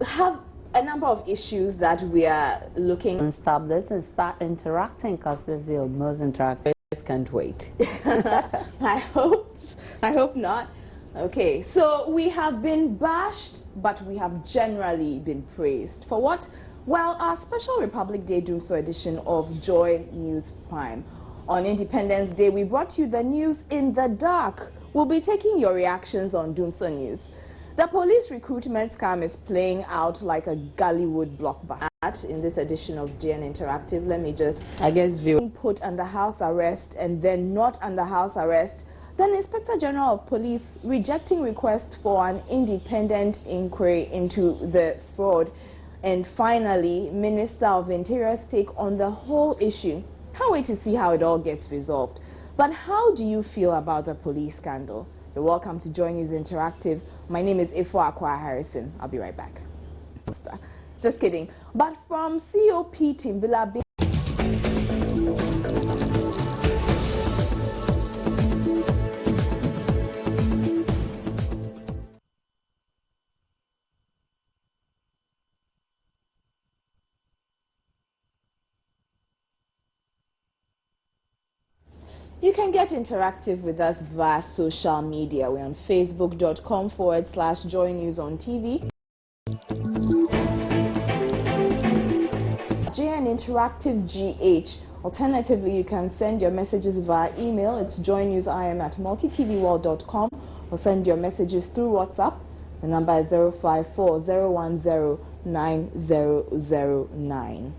have a number of issues that we are looking And stop this and start interacting, because this is the most interactive. I just can't wait. I hope not. Okay, so we have been bashed, but we have generally been praised. For what? Well, our special Republic Day Dumsor edition of Joy News Prime. On Independence Day, we brought you the news in the dark. We'll be taking your reactions on Dumsor News. The police recruitment scam is playing out like a Gollywood blockbuster. In this edition of GN Interactive, let me just, being put under house arrest and then not under house arrest. Then Inspector General of Police rejecting requests for an independent inquiry into the fraud. And finally, Minister of Interior's take on the whole issue. Can't wait to see how it all gets resolved. But how do you feel about the police scandal? You're welcome to join us Interactive. My name is Ifo Akwa Harrison. I'll be right back. Just kidding. But from COP Timbila. You can get interactive with us via social media. We're on facebook.com/Joy News on TV. GN Interactive GH. Alternatively, you can send your messages via email. It's joynewsim@multitvworld.com, or send your messages through WhatsApp. The number is 054-010-9009.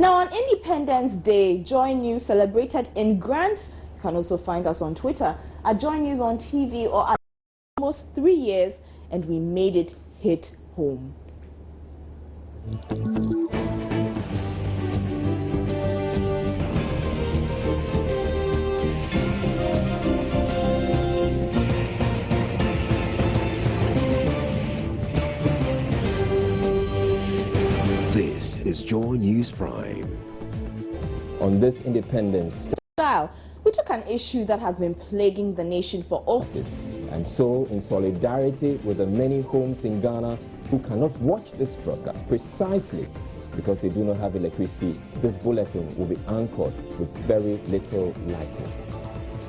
Now, on Independence Day, Joy News celebrated in grand. You can also find us on Twitter at Joy News on TV, or at almost 3 years, and we made it hit home. This is Joy News Prime. On this Independence Style, we took an issue that has been plaguing the nation for all. And so, in solidarity with the many homes in Ghana who cannot watch this broadcast precisely because they do not have electricity, this bulletin will be anchored with very little lighting.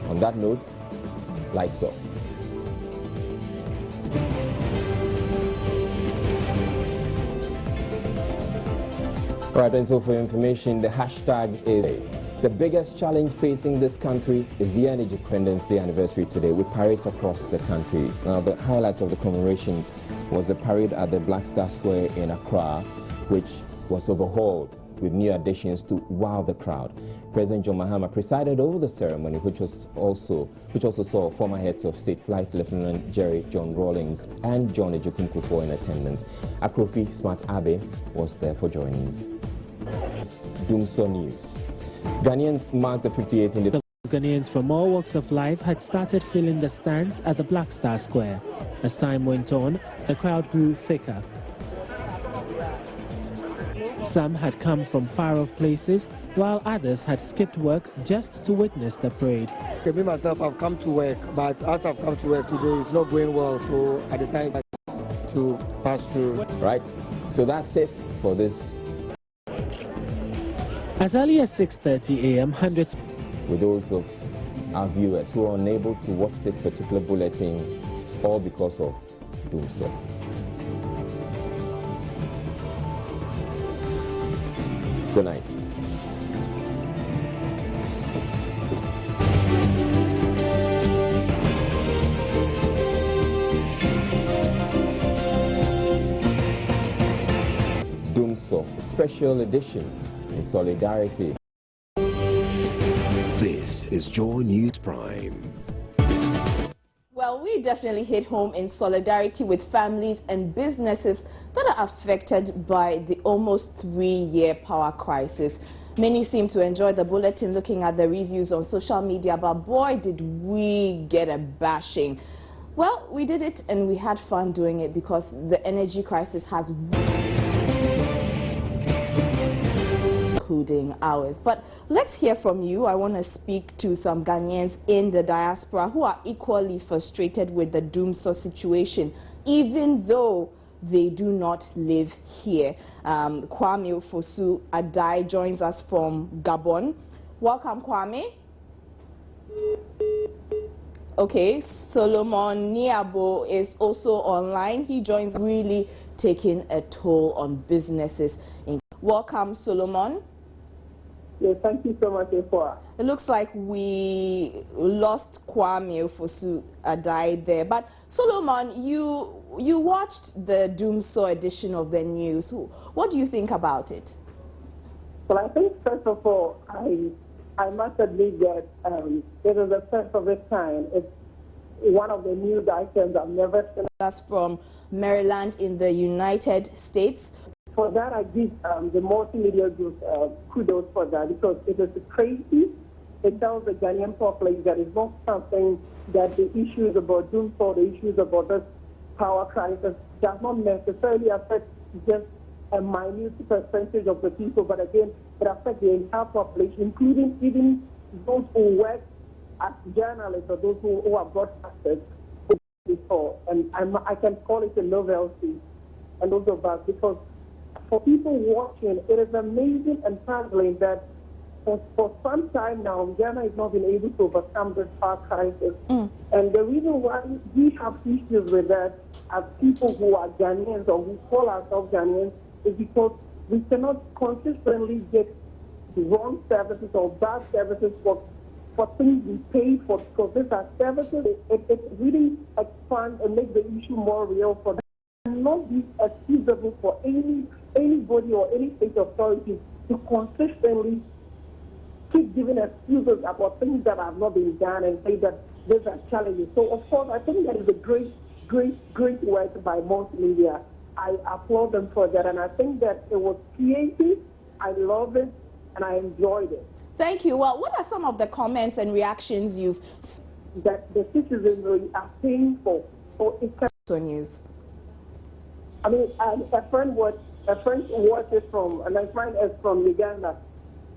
On that note, lights off. Right, and so for your information, the hashtag is the biggest challenge facing this country is the Independence Day anniversary today, with parades across the country. Now, the highlight of the commemorations was a parade at the Black Star Square in Accra, which was overhauled with new additions to wow the crowd. President John Mahama presided over the ceremony, which also saw former heads of state Flight Lieutenant Jerry John Rawlings and John Ejiokumkufo in attendance. Akrofi Smart Abe was there for Joy News. Dumsor News. Ghanaians marked the 58th Independence. Ghanaians from all walks of life had started filling the stands at the Black Star Square. As time went on, the crowd grew thicker. Some had come from far-off places, while others had skipped work just to witness the parade. Me myself, I've come to work, but as I've come to work today, it's not going well, so I decided to pass through. Right, so that's it for this. As early as 6:30 a.m., hundreds. With those of our viewers who are unable to watch this particular bulletin, all because of Dumsor. Good night. Dumsor, special edition in solidarity. This is Joy News Prime. Well, we definitely hit home in solidarity with families and businesses that are affected by the almost 3-year power crisis. Many seem to enjoy the bulletin, looking at the reviews on social media, but boy, did we get a bashing. Well, we did it and we had fun doing it because the energy crisis has including ours. But let's hear from you. I want to speak to some Ghanaians in the diaspora who are equally frustrated with the Dumsor situation, even though they do not live here. Kwame Osei Asare joins us from Gabon. Welcome, Kwame. Okay, Solomon Niabo is also online. He joins, really taking a toll on businesses. Welcome, Solomon. Yes, thank you so much, Efua. It looks like we lost Kwame Osei Asare there. But Solomon, you watched the Dumsor edition of the news. What do you think about it? Well, I think first of all, I must admit that it is the first of its kind. It's one of the news items I've never seen. That's from Maryland in the United States. For that, I give the multimedia group kudos for that, because it is crazy. It tells the Ghanaian populace that it's not something that the issues about Dumsor, the issues about this power crisis, does not necessarily affect just a minute percentage of the people, but again, it affects the entire population, including even those who work as journalists or those who are broadcasters before. And I can call it a novelty, and those of us, because for people watching, it is amazing and puzzling that for some time now, Ghana has not been able to overcome this power crisis. And the reason why we have issues with that as people who are Ghanaians or who call ourselves Ghanaians is because we cannot consistently get wrong services or bad services for things we pay for, because these are services. It really expands and makes the issue more real for them. It cannot be excusable for anybody or any state authority to consistently keep giving excuses about things that have not been done and say that these are challenges. So, of course, I think that is a great work by most media. I applaud them for that, and I think that it was creative. I love it, and I enjoyed it. Thank you. Well, what are some of the comments and reactions you've that the citizens are paying for? News. I mean, a friend watched it from, and my friend is from Uganda.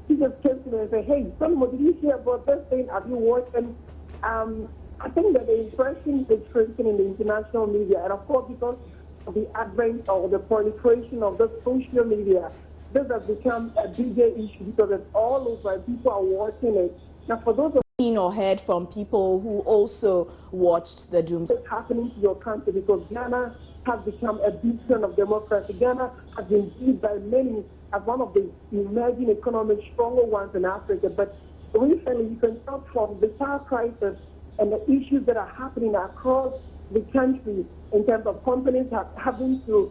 He just came to me and said, "Hey, Solomon, did you hear about this thing? Have you watched?" And I think that the impression is creating in the international media, and of course, because of the advent or the proliferation of the social media, this has become a bigger issue because it's all over. People are watching it. Now, for those of seen or heard from people who also watched the Dumsor, what's happening to your country, because Ghana has become a beacon of democracy. Ghana has been viewed by many as one of the emerging economic stronger ones in Africa. But recently, you can talk from the power crisis and the issues that are happening across the country in terms of companies having to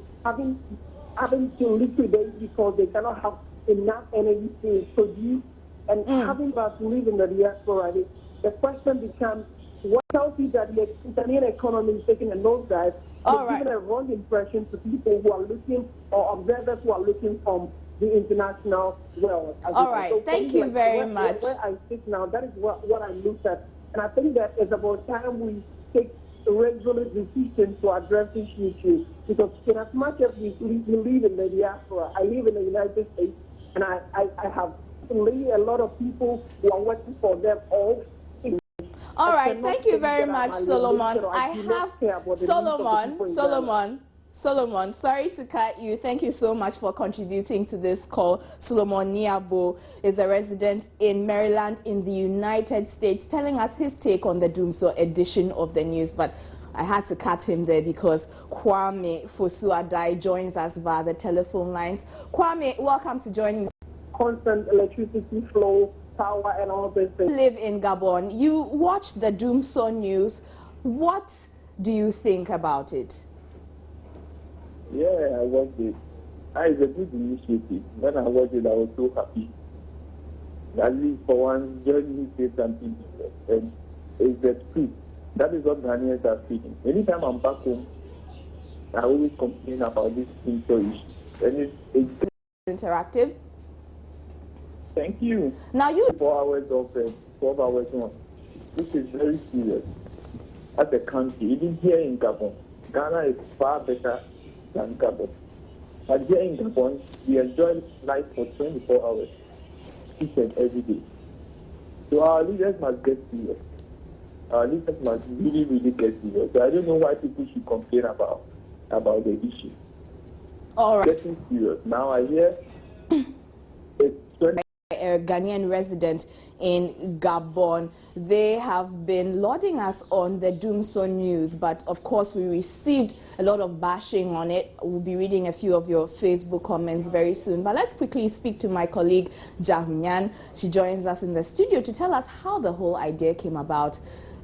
liquidate because they cannot have enough energy to produce, and having us live in the diaspora. The question becomes, what tells you that the Ghanaian economy is taking a nosedive? It's given a wrong impression to people who are looking, or observers who are looking from the international world. All right, so thank you very much. Where I sit now, that is what I look at. And I think that it's about time we take regular decisions to address this issue, because in as much as we live in the diaspora, I live in the United States, and I have really a lot of people who are working for them all. All right, thank you very much, Solomon. I have Solomon, sorry to cut you. Thank you so much for contributing to this call. Solomon Niabo is a resident in Maryland in the United States, telling us his take on the Dumsor edition of the news. But I had to cut him there because Kwame Osei Asare joins us via the telephone lines. Kwame, welcome to joining us. Constant electricity flow, power, and all these things. You live in Gabon. You watch the Dumsor news. What do you think about it? Yeah, I watched it. It's a good initiative. When I watched it, I was so happy. At least for one, joining me something different. And it's the truth. That is what Ghanaians are speaking. Anytime I'm back home, I always complain about this Dumsor issue. And it's interactive. Thank you. Now you 4 hours of 12 hours on. This is very serious. As a country, even here in Gabon, Ghana is far better than Gabon. But here in Gabon, we enjoy life for 24 hours. each and every day. So our leaders must get serious. Our leaders must really, really get serious. So I don't know why people should complain about the issue. All right. Getting serious. Now I hear it's 20. A Ghanaian resident in Gabon. They have been lauding us on the Dumsor news, but of course we received a lot of bashing on it. We'll be reading a few of your Facebook comments very soon. But let's quickly speak to my colleague Jahunyan. She joins us in the studio to tell us how the whole idea came about.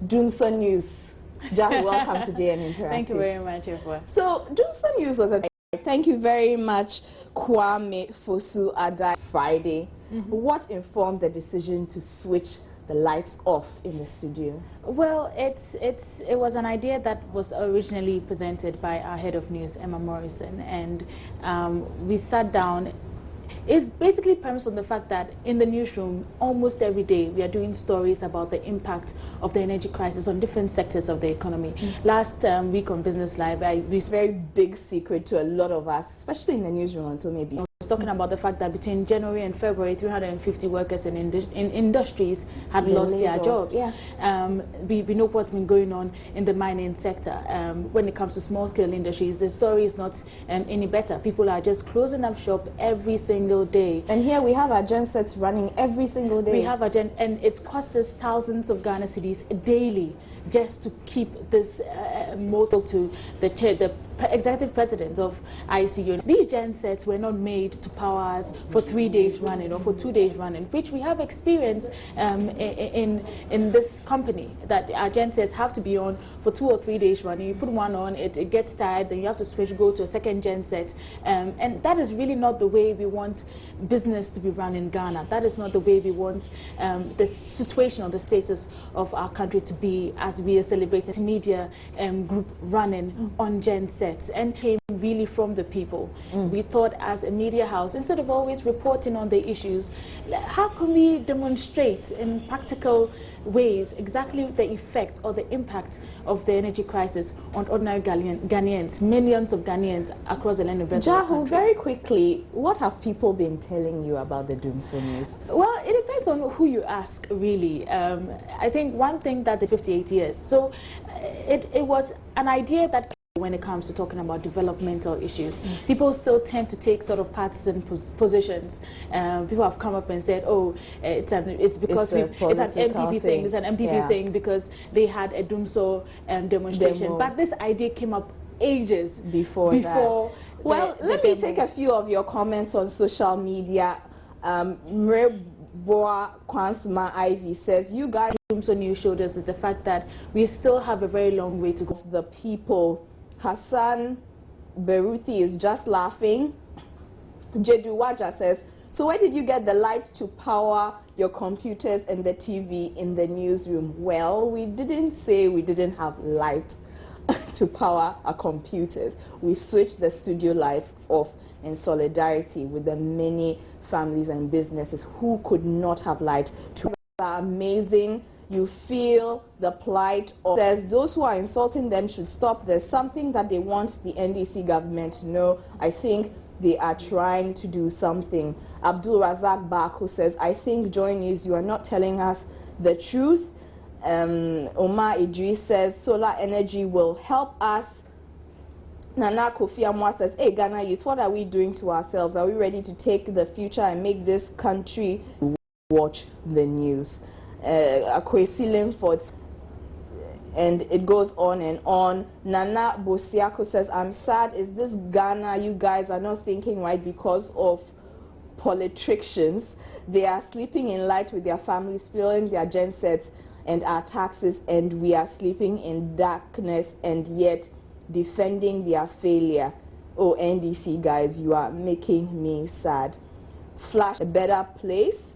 Dumsor news. Jahu, welcome to JN Interactive. Thank you very much, Efwa. So Dumsor news was a thank you very much, Kwame Fosu Adai. Friday. What informed the decision to switch the lights off in the studio? Well, it was an idea that was originally presented by our head of news, Emma Morrison, and we sat down. It's basically premised on the fact that in the newsroom, almost every day, we are doing stories about the impact of the energy crisis on different sectors of the economy. Last week on Business Live, It's a very big secret to a lot of us, especially in the newsroom until maybe. I was talking about the fact that between January and February, 350 workers in industries had lost their jobs. Yeah. We know what's been going on in the mining sector. When it comes to small-scale industries, the story is not any better. People are just closing up shop every single day. And here we have our gensets running every single day. We have and it's cost us thousands of Ghana cedis daily just to keep this motor to the executive president of ICU. These gensets were not made to power us for 3 days running or for 2 days running, which we have experience in this company, that our gensets have to be on for 2 or 3 days running. You put one on, it gets tired, then you have to switch, go to a second genset. And that is really not the way we want business to be run in Ghana. That is not the way we want the situation or the status of our country to be, as we are celebrating media group running on gensets, and came really from the people. We thought, as a media house, instead of always reporting on the issues, how can we demonstrate in practical ways exactly the effect or the impact of the energy crisis on ordinary Ghanaians, millions of Ghanaians across the land of Jahu, very quickly, what have people been telling you about the Dumsor news? Well, it depends on who you ask, really. I think one thing that the 58 years, so it was an idea that when it comes to talking about developmental issues, people still tend to take sort of partisan positions. People have come up and said, "Oh, it's because it's an MPP thing. It's an MPP thing because they had a Dumsor demonstration." But this idea came up ages before that. Well, let me take a few of your comments on social media. Mreboa Kwansma Ivy says, "You guys, Dumsor News showed us is the fact that we still have a very long way to go." The people. Hassan Beruthi is just laughing. Jedu Waja says, "So where did you get the light to power your computers and the TV in the newsroom?" Well, we didn't say we didn't have light to power our computers. We switched the studio lights off in solidarity with the many families and businesses who could not have light. To amazing. You feel the plight of, says those who are insulting them should stop. There's something that they want the NDC government to know. I think they are trying to do something. Abdul Razak Baku says, "I think Joy News, you are not telling us the truth." Omar Idris says, "Solar energy will help us." Nana Kofi Amwa says, "Hey Ghana youth, what are we doing to ourselves? Are we ready to take the future and make this country watch the news?" Akwesi Linford, and it goes on and on. Nana Bosiako says, "I'm sad. Is this Ghana? You guys are not thinking right because of politicians. They are sleeping in light with their families, filling their gensets and our taxes, and we are sleeping in darkness and yet defending their failure. Oh, NDC guys, you are making me sad." Flash, a better place.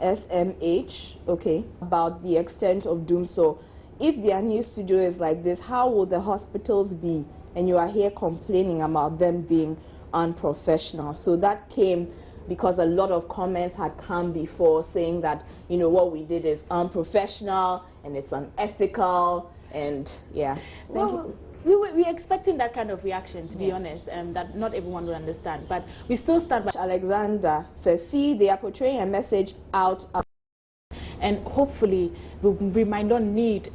SMH, okay, about the extent of Dumsor. If their new studio is like this, how will the hospitals be? And you are here complaining about them being unprofessional. So that came because a lot of comments had come before saying that, you know, what we did is unprofessional and it's unethical, and yeah. we're expecting that kind of reaction, to be honest, that not everyone will understand. But we still stand by. Alexander says, see, they are portraying a message out. And hopefully we might not need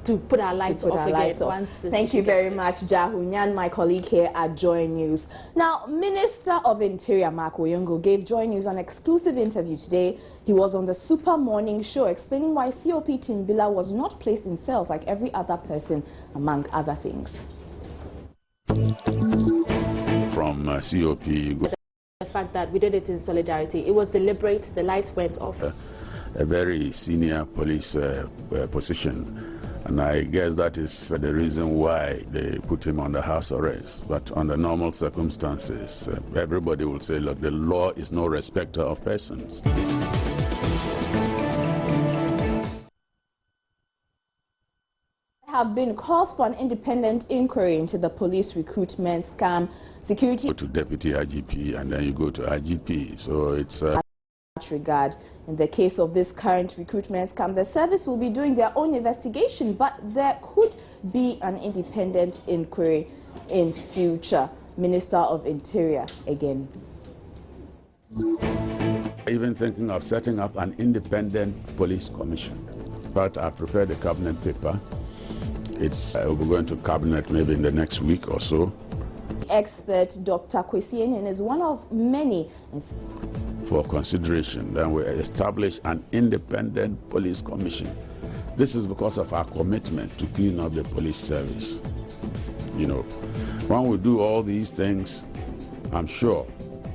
to put our lights off again once this. Thank you very much, Jahunyan, my colleague here at Joy News. Now, Minister of Interior Mark Oyongo gave Joy News an exclusive interview today. He was on the Super Morning Show explaining why COP Timbila was not placed in cells like every other person, among other things. From COP, the fact that we did it in solidarity, it was deliberate. The lights went off. A very senior police position. And I guess that is the reason why they put him under house arrest. But under normal circumstances, everybody will say, look, the law is no respecter of persons. Have been calls for an independent inquiry into the police recruitment scam. Security go to Deputy IGP and then you go to IGP. So it's regard. In the case of this current recruitment scam, the service will be doing their own investigation, but there could be an independent inquiry in future. Minister of Interior again. Even thinking of setting up an independent police commission. But I've prepared a cabinet paper. We'll be going to cabinet maybe in the next week or so. Expert Dr. Kwesien is one of many. For consideration, then we establish an independent police commission. This is because of our commitment to clean up the police service. You know, when we do all these things, I'm sure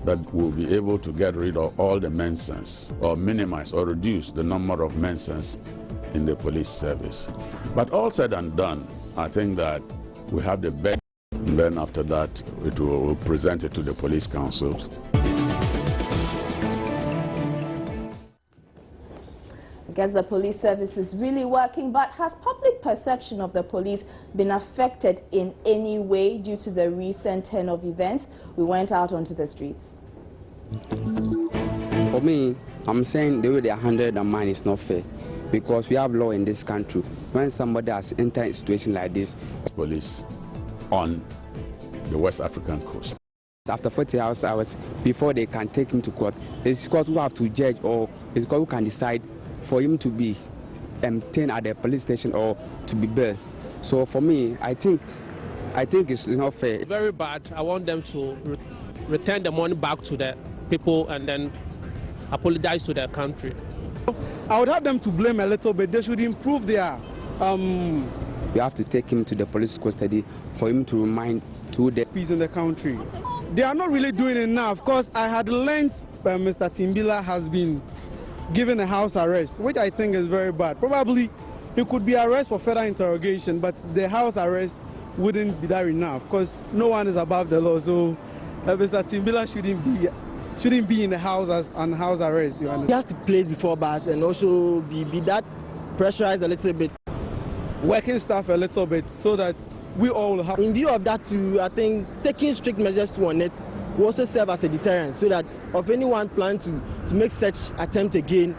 that we'll be able to get rid of all the mentions or minimize or reduce the number of mentions in the police service. But all said and done, I think that we have the best. And then after that, we'll present it to the police councils. I guess the police service is really working, but has public perception of the police been affected in any way due to the recent turn of events? We went out onto the streets. For me, I'm saying the way they are handled the man is not fair, because we have law in this country. When somebody has entered a situation like this, police on the West African coast. After 40 hours before they can take him to court, it's court who have to judge, or it's court who can decide for him to be detained at the police station or to be bailed. So for me, I think it's not fair. Very bad. I want them to return the money back to the people and then apologize to their country. I would have them to blame a little bit. They should improve their. We have to take him to the police custody for him to remind to the peace in the country. They are not really doing enough, because I had learned Mr. Timbila has been given a house arrest, which I think is very bad. Probably he could be arrested for further interrogation, but the house arrest wouldn't be that enough, because no one is above the law. So Mr. Timbila shouldn't be in the house as on house arrest. You understand? He has to place before bars and also be that pressurized a little bit. Working staff a little bit so that we all have. In view of that too, I think taking strict measures on it will also serve as a deterrent, so that of anyone plan to make such attempt again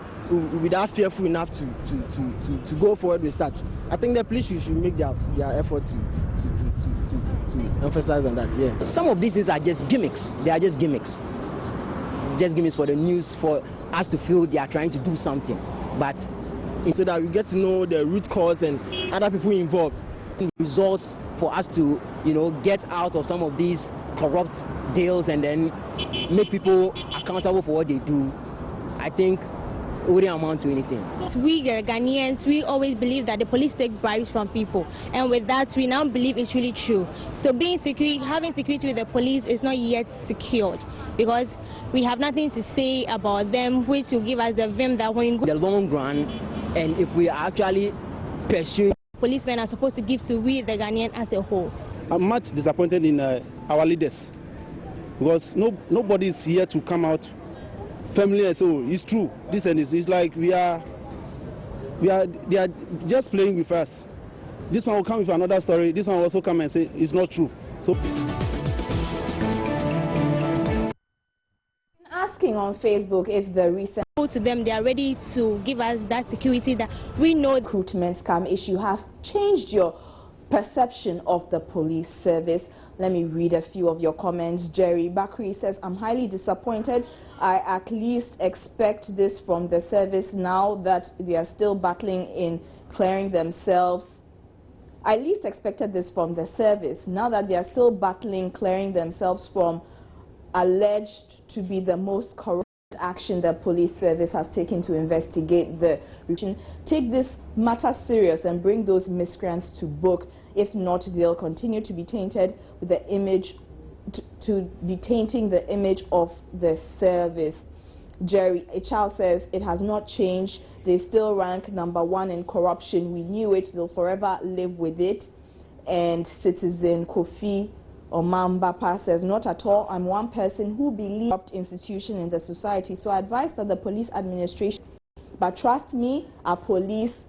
without fearful enough to go forward with such. I think the police should make their effort to emphasize on that. Yeah. Some of these things are just gimmicks. They are just gimmicks. Just gimmicks for the news, for us to feel they are trying to do something. But so that we get to know the root cause and other people involved, results for us to, get out of some of these corrupt deals and then make people accountable for what they do. I think it wouldn't amount to anything. We Ghanaians, we always believe that the police take bribes from people, and with that we now believe it's really true. So having security with the police is not yet secured, because we have nothing to say about them, which will give us the vim that when you go the long run, and if we are actually pursuing, policemen are supposed to give to we the Ghanaian as a whole. I'm much disappointed in our leaders, because nobody is here to come out firmly and say, oh, it's true, this and this. It's like they are just playing with us. This one will come with another story, this one will also come and say it's not true. So asking on Facebook if the recent to them, they are ready to give us that security that we know. Recruitment scam issue have changed your perception of the police service. Let me read a few of your comments. Jerry Bakri says, I'm highly disappointed. I at least expect this from the service now that they are still battling in clearing themselves. I at least expected this from the service now that they are still battling clearing themselves from alleged to be the most corrupt action the police service has taken to investigate the region. Take this matter serious and bring those miscreants to book. If not, they'll continue to be tainted with the image, to be tainting the image of the service. Jerry Echal says it has not changed. They still rank #1 in corruption. We knew it. They'll forever live with it. And citizen Kofi Omambapa says, not at all. I'm one person who believes in institution in the society. So I advise that the police administration, but trust me, our police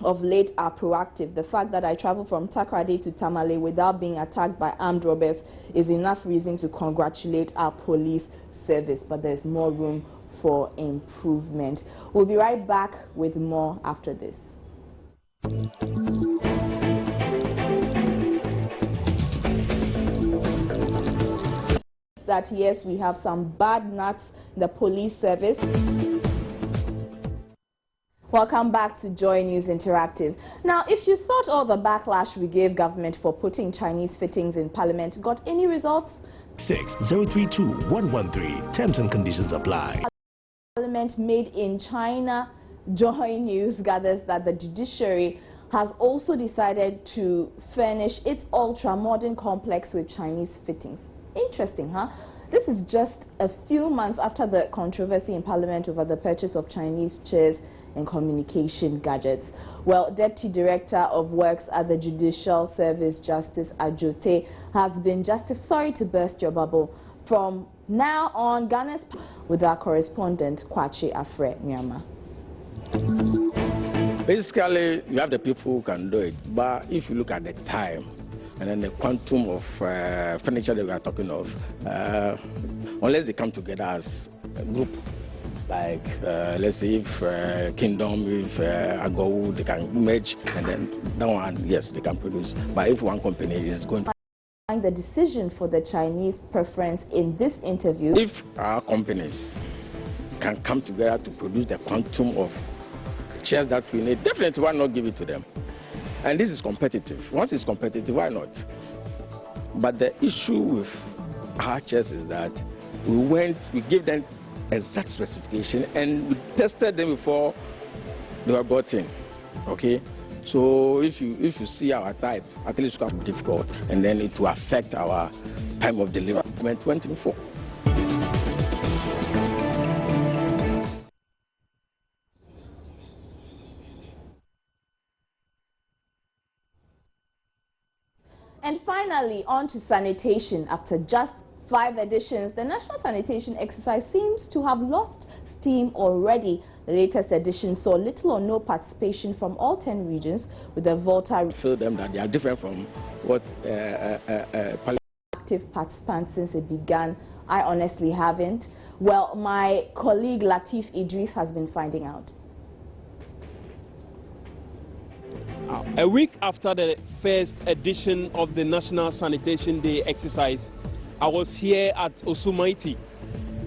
of late are proactive. The fact that I travel from Takrady to Tamale without being attacked by armed robbers is enough reason to congratulate our police service. But there's more room for improvement. We'll be right back with more after this. That yes, we have some bad nuts in the police service. Welcome back to Joy News Interactive. Now, if you thought all the backlash we gave government for putting Chinese fittings in Parliament got any results? 6032113. Terms and conditions apply. Parliament made in China. Joy News gathers that the judiciary has also decided to furnish its ultra-modern complex with Chinese fittings. Interesting, huh? This is just a few months after the controversy in Parliament over the purchase of Chinese chairs and communication gadgets. Well, Deputy Director of Works at the Judicial Service, Justice Ajote, has been justified. Sorry to burst your bubble. From now on, Ghana's with our correspondent, Kwachi Afre Nyama. Basically, you have the people who can do it, but if you look at the time, and then the quantum of furniture that we are talking of, unless they come together as a group, like let's say if Kingdom, if Agowu, they can merge, and then that one, yes, they can produce. But if one company is going to the decision for the Chinese preference in this interview, if our companies can come together to produce the quantum of chairs that we need, definitely why not give it to them? And this is competitive. Once it's competitive, why not? But the issue with our chairs is that we gave them exact specification and we tested them before they were brought in. Okay? So if you see our type, at least it's quite difficult, and then it will affect our time of delivery. 2024. And finally, on to sanitation. After just 5 editions, the National Sanitation Exercise seems to have lost steam already. The latest edition saw little or no participation from all 10 regions, with the Volta... I feel them that they are different from what... active participants since it began. I honestly haven't. Well, my colleague Latif Idris has been finding out. A week after the first edition of the National Sanitation Day exercise, I was here at Osumaiti,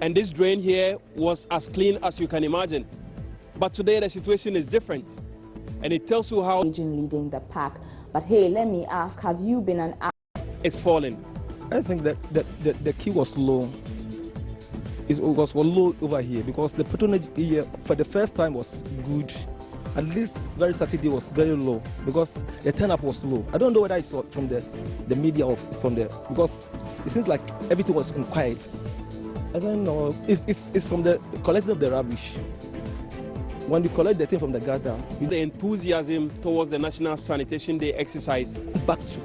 and this drain here was as clean as you can imagine. But today the situation is different, and it tells you how region leading the pack. But hey, let me ask, have you been an... It's fallen. I think that the key was low. It was low over here because the patronage here for the first time was good. At least very Saturday was very low because the turn-up was low. I don't know whether it's from the media or it's from the... because it seems like everything was quiet. I don't know. It's from the collecting of the rubbish. When you collect the thing from the gutter... The enthusiasm towards the National Sanitation Day exercise. Back to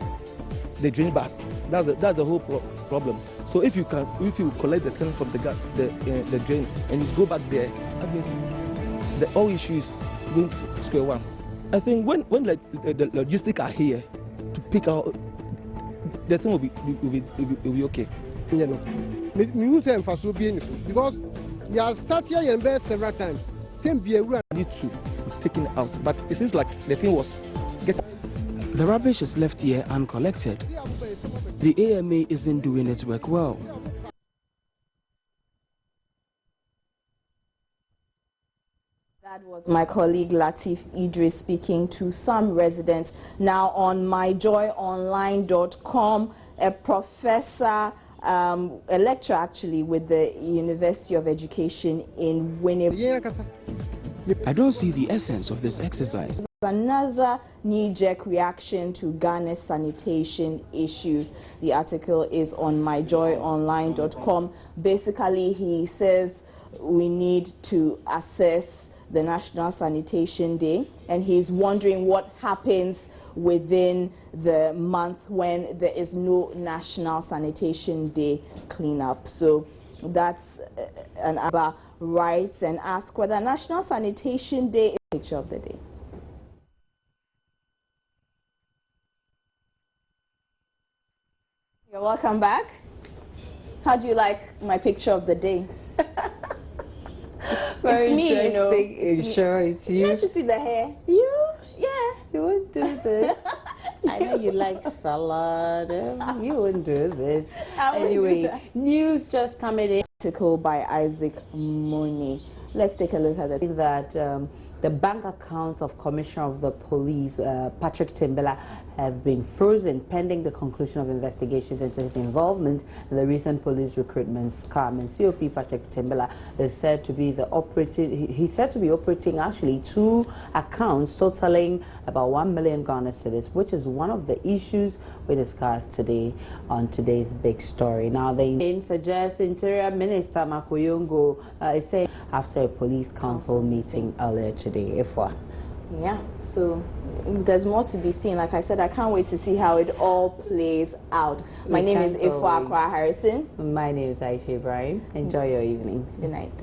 the drain back. That's the whole problem. So if you collect the thing from the drain and you go back there, that means the whole issue is going to square one. I think when the logistics are here to pick out, the thing will be okay. You know, because you have started here and there several times. Need to be taken out, but it seems like the thing was getting. The rubbish is left here uncollected. The AMA isn't doing its work well. That was my colleague Latif Idris speaking to some residents. Now on myjoyonline.com, a professor, a lecturer actually with the University of Education in Winnipeg. I don't see the essence of this exercise. Another knee-jerk reaction to Ghana's sanitation issues. The article is on myjoyonline.com. Basically, he says we need to assess the National Sanitation Day, and he's wondering what happens within the month when there is no National Sanitation Day cleanup. So that's an about rights and ask whether National Sanitation Day is a picture of the day. You're welcome back. How do you like my picture of the day? It's me, you know. Sure, it's you. Can't you see the hair? You? Yeah. You wouldn't do this. I know you like salad. You wouldn't do this. Anyway, news just coming in. Article by Isaac Money. Let's take a look at it. That the bank accounts of Commissioner of the Police, Patrick Timbila, have been frozen pending the conclusion of investigations into his involvement in the recent police recruitment scam. And COP Patrick Timbila is said to be the he's said to be operating actually 2 accounts totaling about 1 million Ghana cedis, which is one of the issues we discussed today on today's big story. Now, they suggest Interior Minister Makoyongo is saying after a police council meeting earlier today. Yeah, so there's more to be seen. Like I said, I can't wait to see how it all plays out. My name is Ifwa Akwa Harrison. My name is Aisha Ibrahim. Enjoy your evening. Good night.